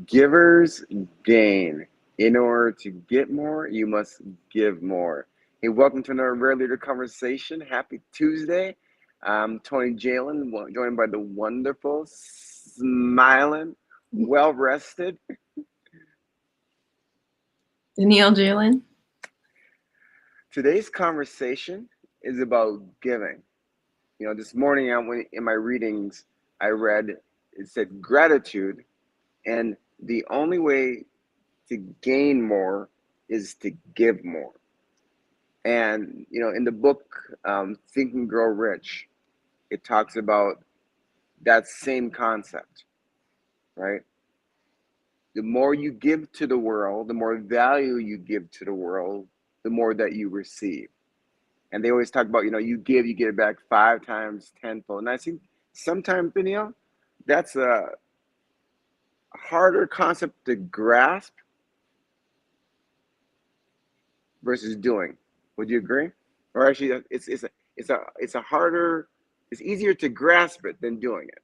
Givers gain. In order to get more, you must give more. Hey, welcome to another Rare Leader Conversation. Happy Tuesday. I'm Tony Jalen, joined by the wonderful, smiling, well rested Danielle Jalen. Today's conversation is about giving. This morning in my readings, I read it said gratitude, and the only way to gain more is to give more. And in the book Think and Grow Rich, it talks about that same concept, right? The more you give to the world, the more value you give to the world, the more that you receive. And they always talk about, you give, you get it back 5 times, tenfold. And I think sometimes, that's a harder concept to grasp versus doing. Would you agree? Or actually, it's a harder, it's easier to grasp it than doing it.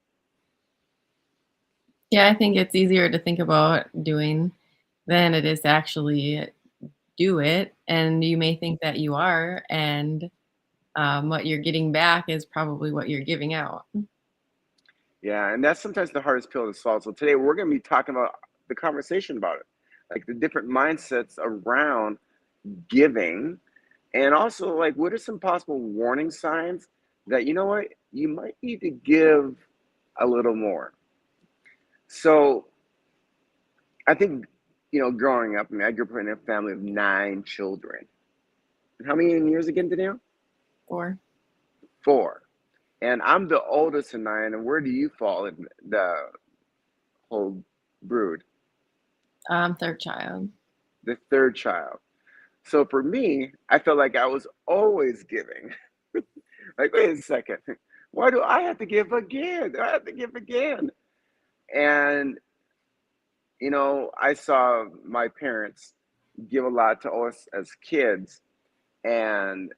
Yeah, I think it's easier to think about doing than it is to actually do it. And you may think that you are, and what you're getting back is probably what you're giving out. Yeah, and that's sometimes the hardest pill to swallow. So today we're going to be talking about the conversation about it, like the different mindsets around giving, and also like what are some possible warning signs that you might need to give a little more. So I think growing up, I grew up in a family of 9 children. And how many years again, Danielle? Or 4. And I'm the oldest of 9. And where do you fall in the whole brood? third child. The third child. So for me, I felt like I was always giving. Like, wait a second. Why do I have to give again? I have to give again. And, I saw my parents give a lot to us as kids and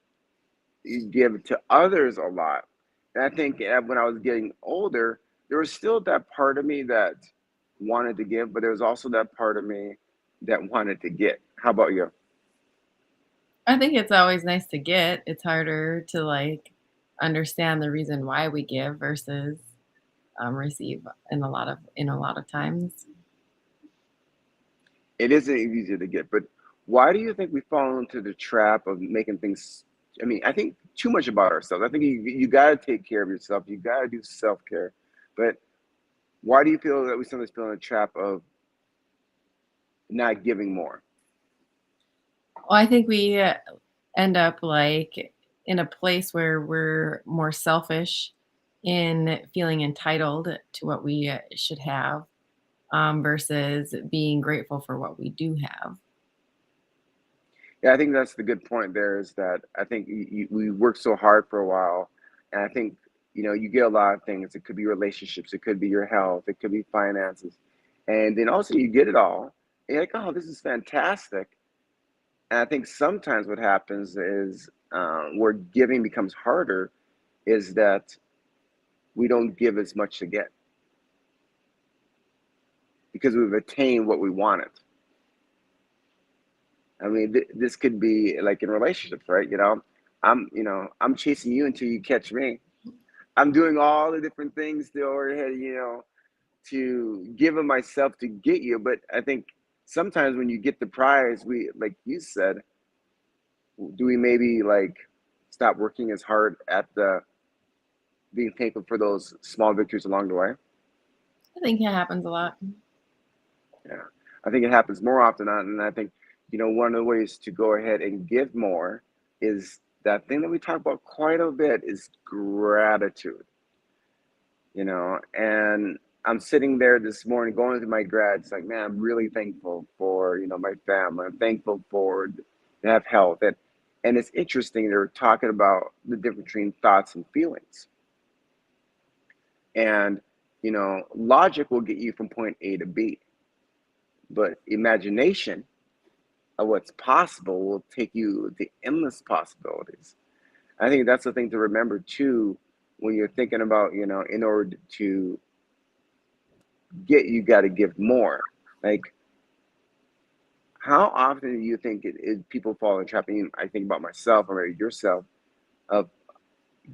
give to others a lot. And I think when I was getting older, there was still that part of me that wanted to give, but there was also that part of me that wanted to get. How about you? I think it's always nice to get. It's harder to understand the reason why we give versus receive in a lot of times. It isn't easy to get, but why do you think we fall into the trap of making things? I think too much about ourselves. I think you got to take care of yourself. You got to do self care. But why do you feel that we sometimes feel in the trap of not giving more? Well, I think we end up in a place where we're more selfish in feeling entitled to what we should have versus being grateful for what we do have. Yeah, I think that's the good point. There is that I think we work so hard for a while, and I think you get a lot of things. It could be relationships, it could be your health, it could be finances, and then also you get it all. And you're like, oh, this is fantastic. And I think sometimes what happens is where giving becomes harder is that we don't give as much to get because we've attained what we wanted. This could be like in relationships, right? I'm chasing you until you catch me. I'm doing all the different things to overhead, to give of myself to get you. But I think sometimes when you get the prize, we, like you said, do we maybe like stop working as hard at the being thankful for those small victories along the way? I think it happens a lot. Yeah, I think it happens more often, and I think one of the ways to go ahead and give more is that thing that we talk about quite a bit is gratitude. And I'm sitting there this morning going through my grads, like, man, I'm really thankful for my family. I'm thankful for to have health, and it's interesting. They're talking about the difference between thoughts and feelings, and logic will get you from point A to B, but imagination of what's possible will take you to endless possibilities. I think that's the thing to remember too when you're thinking about, in order to get, you got to give more. Like, how often do you think people fall in trap? And I think about myself or maybe yourself of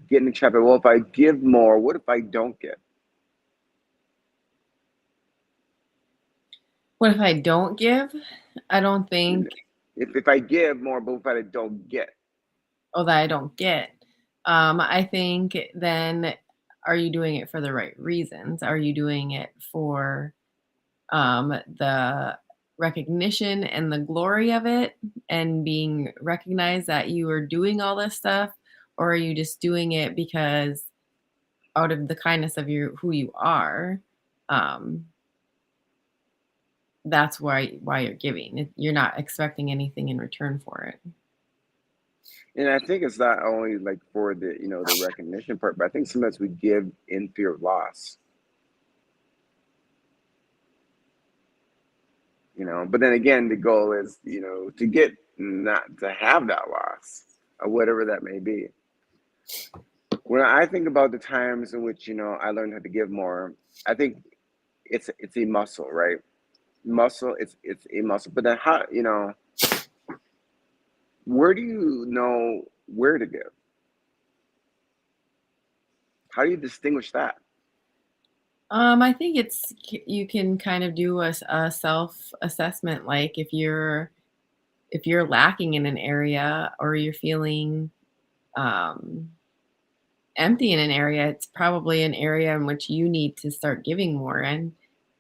getting in trap. Well, if I give more, what if I don't get? What if I don't give? I don't think, If I give more, but if I don't get? oh, that I don't get. I think then, are you doing it for the right reasons? Are you doing it for the recognition and the glory of it and being recognized that you are doing all this stuff? Or are you just doing it because out of the kindness of who you are? Um, that's why you're giving. You're not expecting anything in return for it. And I think it's not only like for the the recognition part, but I think sometimes we give in fear of loss. But then again, the goal is to get, not to have that loss or whatever that may be. When I think about the times in which I learned how to give more, I think it's a muscle, right? Muscle, it's a muscle. But then how, where do you know where to give? How do you distinguish that? I think you can kind of do a self assessment. Like if you're lacking in an area or you're feeling um, empty in an area, it's probably an area in which you need to start giving more in,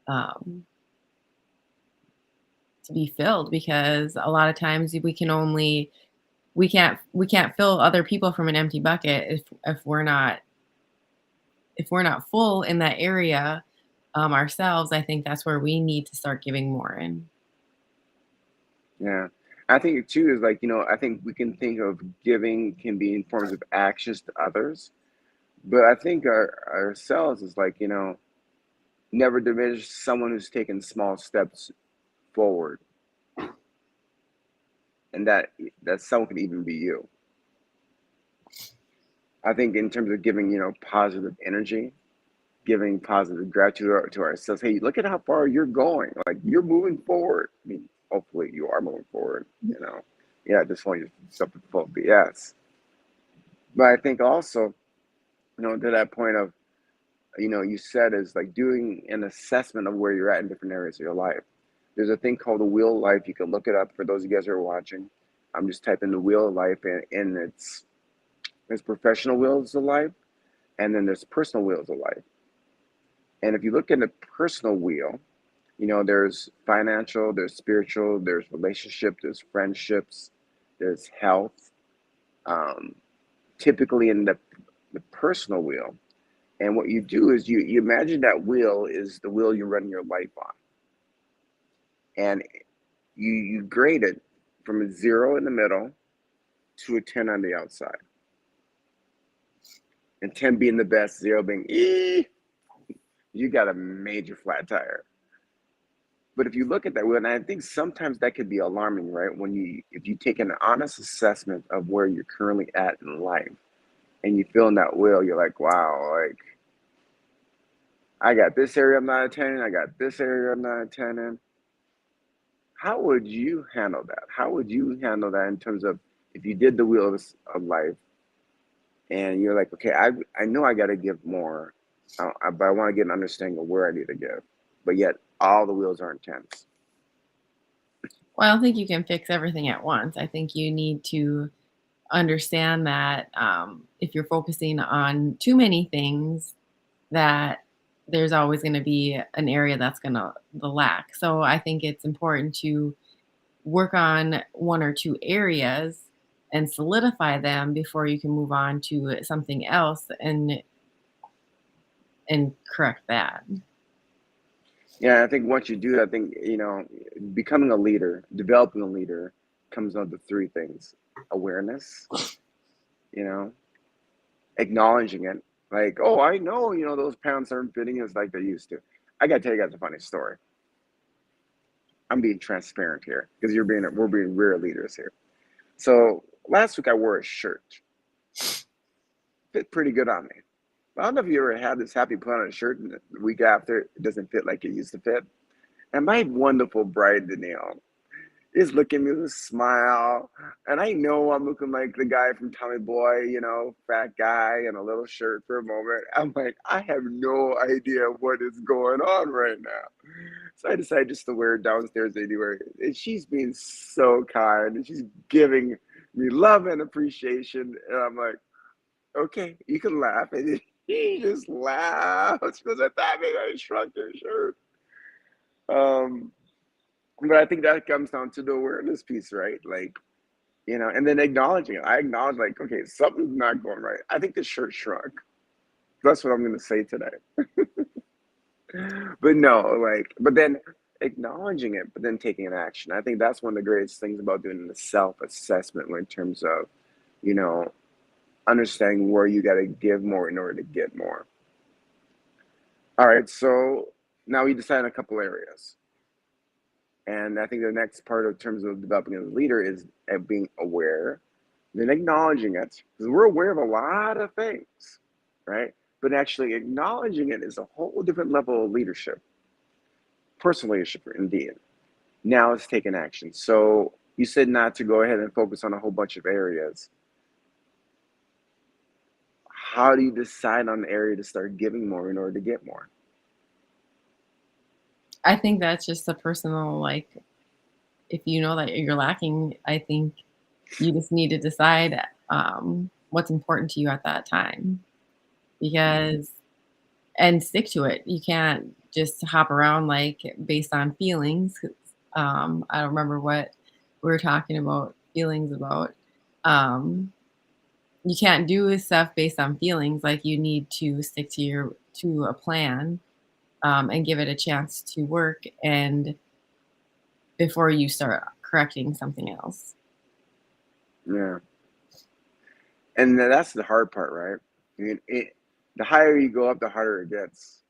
um, to be filled. Because a lot of times we can't fill other people from an empty bucket if we're not full in that area ourselves. I think that's where we need to start giving more in. Yeah. I think it too is like, I think we can think of giving can be in forms of actions to others, but I think ourselves is like, never diminish someone who's taken small steps forward, and that someone could even be you. I think in terms of giving, positive energy, giving positive gratitude to ourselves. Hey, look at how far you're going. Like, you're moving forward. I mean, hopefully you are moving forward. Yeah, just want yourself to full BS. But I think also, to that point of, you said is like doing an assessment of where you're at in different areas of your life. There's a thing called the wheel of life. You can look it up for those of you guys who are watching. I'm just typing the wheel of life, and there's professional wheels of life, and then there's personal wheels of life. And if you look at the personal wheel, there's financial, there's spiritual, there's relationship, there's friendships, there's health. Um, Typically in the personal wheel. And what you do is you imagine that wheel is the wheel you run your life on. And you grade it from a 0 in the middle to a 10 on the outside. And 10 being the best, 0 being, you got a major flat tire. But if you look at that wheel, and I think sometimes that could be alarming, right? If you take an honest assessment of where you're currently at in life and you feel in that wheel, you're like, wow, like, I got this area I'm not attending, I got this area I'm not attending. How would you handle that? How would you handle that in terms of if you did the wheels of life and you're like, okay, I know I got to give more, but I want to get an understanding of where I need to give, but yet all the wheels are intense. Well, I don't think you can fix everything at once. I think you need to understand that if you're focusing on too many things, that there's always going to be an area that's going to the lack. So I think it's important to work on one or two areas and solidify them before you can move on to something else and correct that. Yeah, I think once you do that, I think, becoming a leader, developing a leader comes down to three things: awareness, you know, acknowledging it, Like, oh, I know, those pants aren't fitting us like they used to. I gotta tell you guys a funny story. I'm being transparent here because we're being real leaders here. So last week I wore a shirt, fit pretty good on me. I don't know if you ever had this happy put on a shirt and the week after it doesn't fit like it used to fit. And my wonderful bride Danielle is looking at me with a smile. And I know I'm looking like the guy from Tommy Boy, fat guy in a little shirt for a moment. I'm like, I have no idea what is going on right now. So I decided just to wear it downstairs anyway. And she's being so kind and she's giving me love and appreciation. And I'm like, okay, you can laugh. And he just laughs. She goes, I thought maybe I shrunk your shirt. Um, but I think that comes down to the awareness piece, right? Like, and then acknowledging it. I acknowledge, like, okay, something's not going right. I think the shirt shrunk. That's what I'm going to say today. But no, like, but then acknowledging it, but then taking an action. I think that's one of the greatest things about doing the self assessment in terms of, you know, understanding where you got to give more in order to get more. All right, so now we decide on a couple areas. And I think the next part of terms of developing as a leader is being aware, then acknowledging it. Because we're aware of a lot of things, right? But actually acknowledging it is a whole different level of leadership, personal leadership, indeed. Now it's taking action. So you said not to go ahead and focus on a whole bunch of areas. How do you decide on the area to start giving more in order to get more? I think that's just a personal, like, if you know that you're lacking, I think you just need to decide what's important to you at that time, because and stick to it. You can't just hop around like based on feelings. I don't remember what we were talking about feelings about. Um, you can't do stuff based on feelings. Like, you need to stick to a plan, and give it a chance to work, and before you start correcting something else. Yeah. And that's the hard part, right? I mean, the higher you go up, the harder it gets.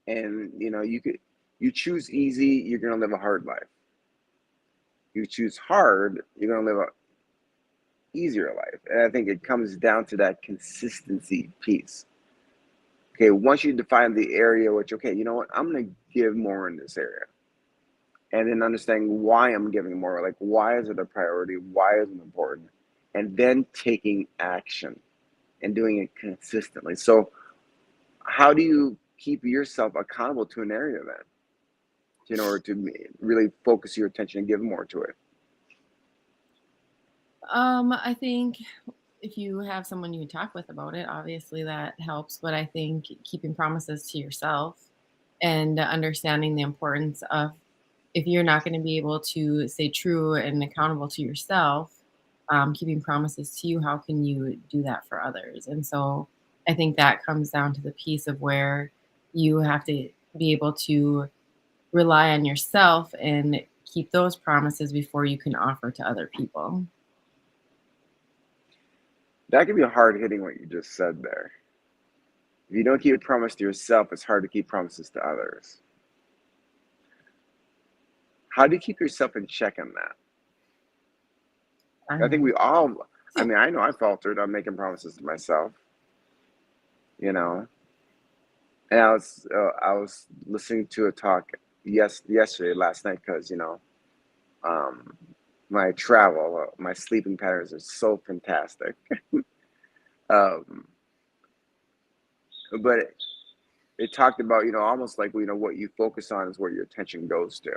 And you choose easy, you're gonna live a hard life. You choose hard, you're gonna live a easier life. And I think it comes down to that consistency piece. Okay, once you define the area, which, okay, you know what, I'm gonna give more in this area. And then understanding why I'm giving more, like, why is it a priority? Why is it important? And then taking action and doing it consistently. So how do you keep yourself accountable to an area then, in order to really focus your attention and give more to it? I think if you have someone you can talk with about it, obviously that helps. But I think keeping promises to yourself and understanding the importance of, if you're not going to be able to stay true and accountable to yourself, keeping promises to you, how can you do that for others? And so I think that comes down to the piece of where you have to be able to rely on yourself and keep those promises before you can offer to other people. That can be hard hitting what you just said there. If you don't keep a promise to yourself, it's hard to keep promises to others. How do you keep yourself in check on that? I I think know. we all, I mean, I know I faltered on making promises to myself, you know. And I was listening to a talk yesterday, last night, because um, my travel, my sleeping patterns are so fantastic. um, but it talked about, almost like, what you focus on is where your attention goes to.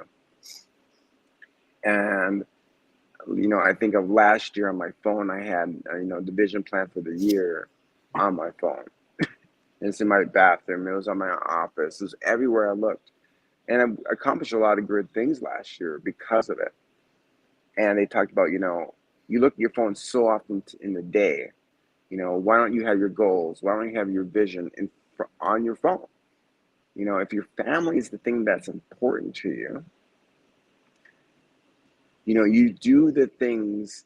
And I think of last year on my phone, I had the vision plan for the year on my phone. It's in my bathroom. It was on my office. It was everywhere I looked, and I accomplished a lot of great things last year because of it. And they talked about, you look at your phone so often in the day. Why don't you have your goals? Why don't you have your vision on your phone? If your family is the thing that's important to you, you do the things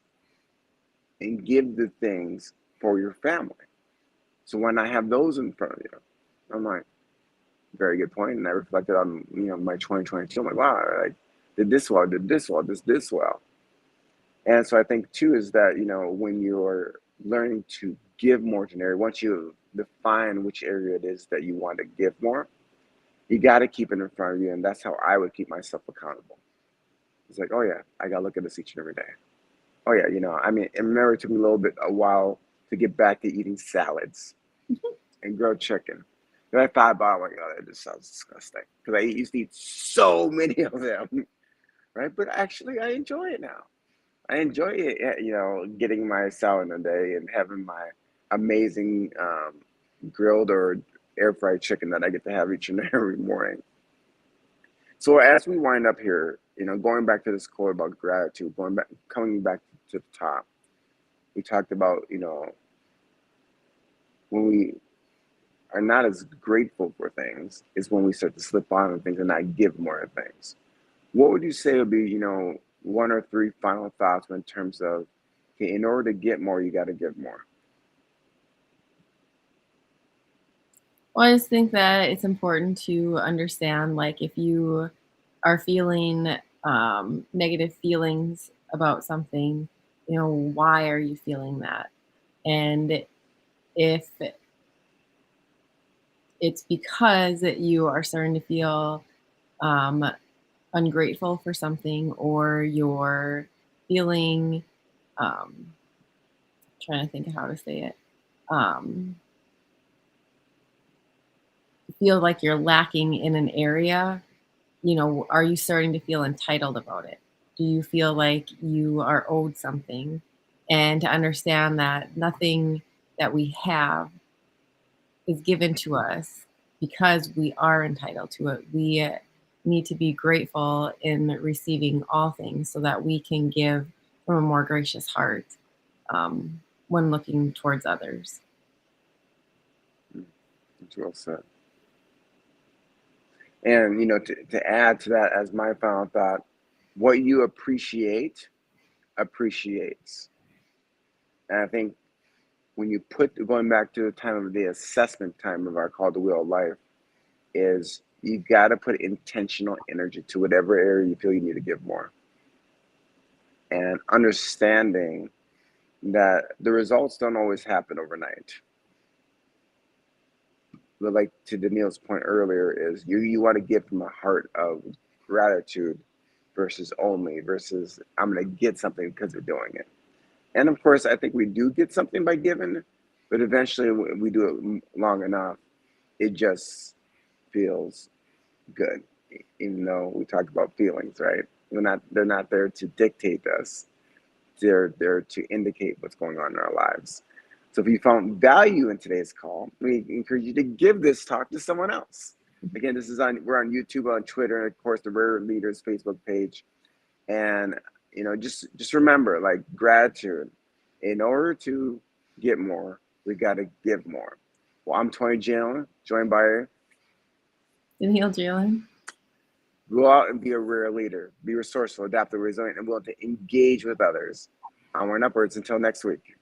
and give the things for your family. So when I have those in front of you, I'm like, very good point. And I reflected on, my 2022. I'm like, wow, I did this well, did this well, this well. And so I think too is that, when you're learning to give more to an area, once you define which area it is that you want to give more, you got to keep it in front of you. And that's how I would keep myself accountable. It's like, oh yeah, I got to look at this each and every day. Oh yeah, I mean, I remember it took me a while to get back to eating salads and grilled chicken. And I thought about it, I'm like, oh, that just sounds disgusting. Because I used to eat so many of them, right? But actually, I enjoy it now. I enjoy it, getting my salad in a day and having my amazing grilled or air fried chicken that I get to have each and every morning. So as we wind up here, going back to this quote about gratitude, coming back to the top, we talked about, when we are not as grateful for things is when we start to slip on things and not give more of things. What would you say would be, one or three final thoughts in terms of, okay, in order to get more, you got to give more? Well, I just think that it's important to understand, like, if you are feeling negative feelings about something, why are you feeling that? And if it's because you are starting to feel um, ungrateful for something, or you're feeling, trying to think of how to say it, um, feel like you're lacking in an area, are you starting to feel entitled about it? Do you feel like you are owed something? And to understand that nothing that we have is given to us because we are entitled to it. We need to be grateful in receiving all things so that we can give from a more gracious heart when looking towards others. That's well said. And, to add to that as my final thought, what you appreciate appreciates. And I think when you going back to the time of the assessment time of our call the wheel of life, is you got to put intentional energy to whatever area you feel you need to give more. And understanding that the results don't always happen overnight. But like to Daniel's point earlier, is you want to give from a heart of gratitude versus I'm going to get something because they're doing it. And of course, I think we do get something by giving, but eventually when we do it long enough, it just feels good. Even though we talk about feelings, right? They're not there to dictate us. They're there to indicate what's going on in our lives. So if you found value in today's call, we encourage you to give this talk to someone else. Again, we're on YouTube, on Twitter, and of course the Rare Leaders Facebook page. And just remember, like, gratitude. In order to get more, we got to give more. Well, I'm Tony Jalen, joined by Danielle Jalen. go out and be a rare leader, be resourceful, adaptable, resilient, and willing to engage with others. Onward and upwards until next week.